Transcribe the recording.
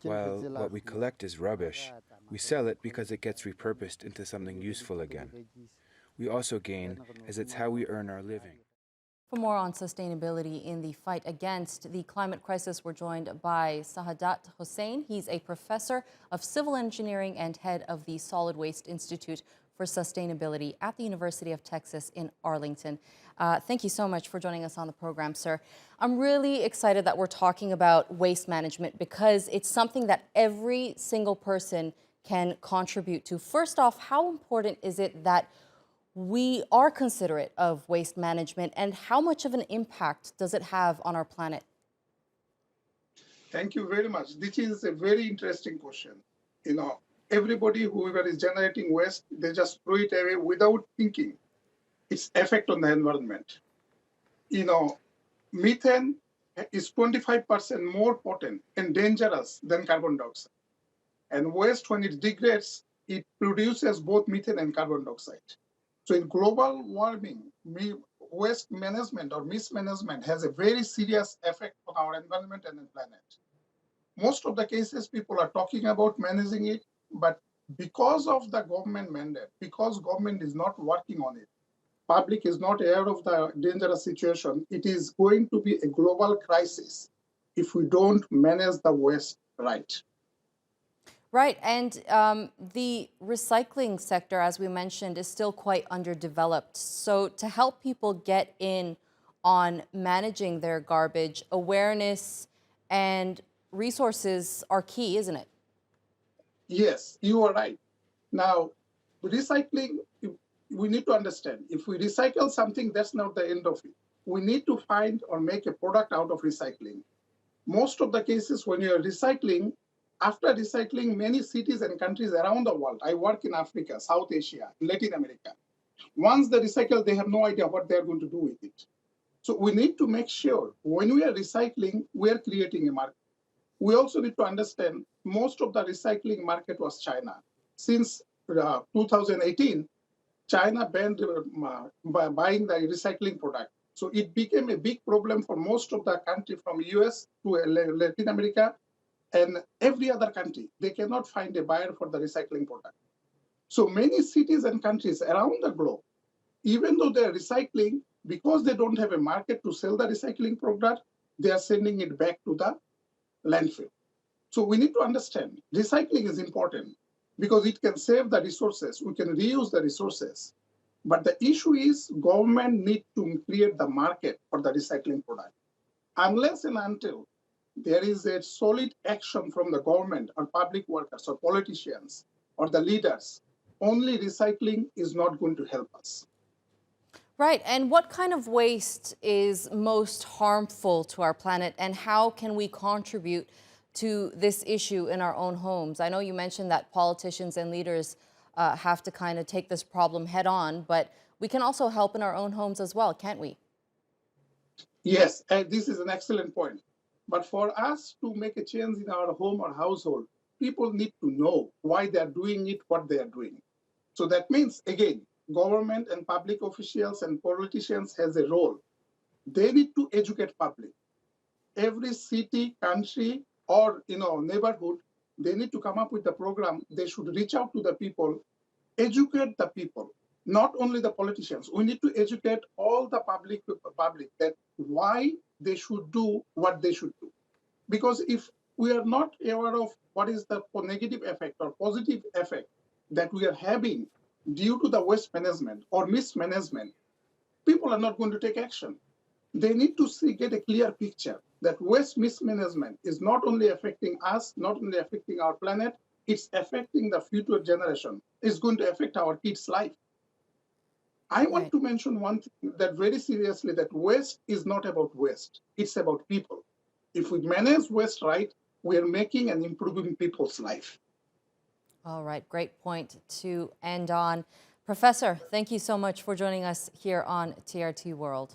While what we collect is rubbish, we sell it because it gets repurposed into something useful again. We also gain as it's how we earn our living. For more on sustainability in the fight against the climate crisis, we're joined by Sahadat Hossain. He's a professor of civil engineering and head of the Solid Waste Institute for Sustainability at the University of Texas in Arlington. Thank you so much for joining us on the program, sir. I'm really excited that we're talking about waste management because it's something that every single person can contribute to. First off, how important is it that we are considerate of waste management, and how much of an impact does it have on our planet? Thank you very much. This is a very interesting question. Everybody, whoever is generating waste, they just throw it away without thinking its effect on the environment. Methane is 25% more potent and dangerous than carbon dioxide. And waste, when it degrades, it produces both methane and carbon dioxide. So in global warming, waste management or mismanagement has a very serious effect on our environment and the planet. Most of the cases people are talking about managing it, but because of the government mandate, because government is not working on it, public is not aware of the dangerous situation, it is going to be a global crisis if we don't manage the waste right. Right, and the recycling sector, as we mentioned, is still quite underdeveloped. So to help people get in on managing their garbage, awareness and resources are key, isn't it? Yes, you are right. Now, recycling, we need to understand, if we recycle something, that's not the end of it. We need to find or make a product out of recycling. Most of the cases when you are recycling, after recycling, many cities and countries around the world, I work in Africa, South Asia, Latin America. Once they recycle, they have no idea what they're going to do with it. So we need to make sure when we are recycling, we are creating a market. We also need to understand most of the recycling market was China. Since 2018, China banned buying the recycling product. So it became a big problem for most of the country from US to Latin America and every other country. They cannot find a buyer for the recycling product. So many cities and countries around the globe, even though they're recycling, because they don't have a market to sell the recycling product, they are sending it back to the landfill. So we need to understand recycling is important because it can save the resources. We can reuse the resources. But the issue is government need to create the market for the recycling product. Unless and until there is a solid action from the government or public workers or politicians or the leaders, only recycling is not going to help us. Right, and what kind of waste is most harmful to our planet, and how can we contribute to this issue in our own homes? I know you mentioned that politicians and leaders have to kind of take this problem head on, but we can also help in our own homes as well, can't we? Yes, this is an excellent point. But for us to make a change in our home or household, people need to know why they are doing it, what they are doing. So that means, again, government and public officials and politicians has a role. They need to educate public. Every city, country, or neighborhood, they need to come up with a program. They should reach out to the people, educate the people, not only the politicians. We need to educate all the public that why they should do what they should do. Because if we are not aware of what is the negative effect or positive effect that we are having due to the waste management or mismanagement, people are not going to take action. They need to get a clear picture that waste mismanagement is not only affecting us, not only affecting our planet, it's affecting the future generation. It's going to affect our kids' life. I want to mention one thing that very seriously, that waste is not about waste. It's about people. If we manage waste right, we are making and improving people's life. All right, great point to end on. Professor, thank you so much for joining us here on TRT World.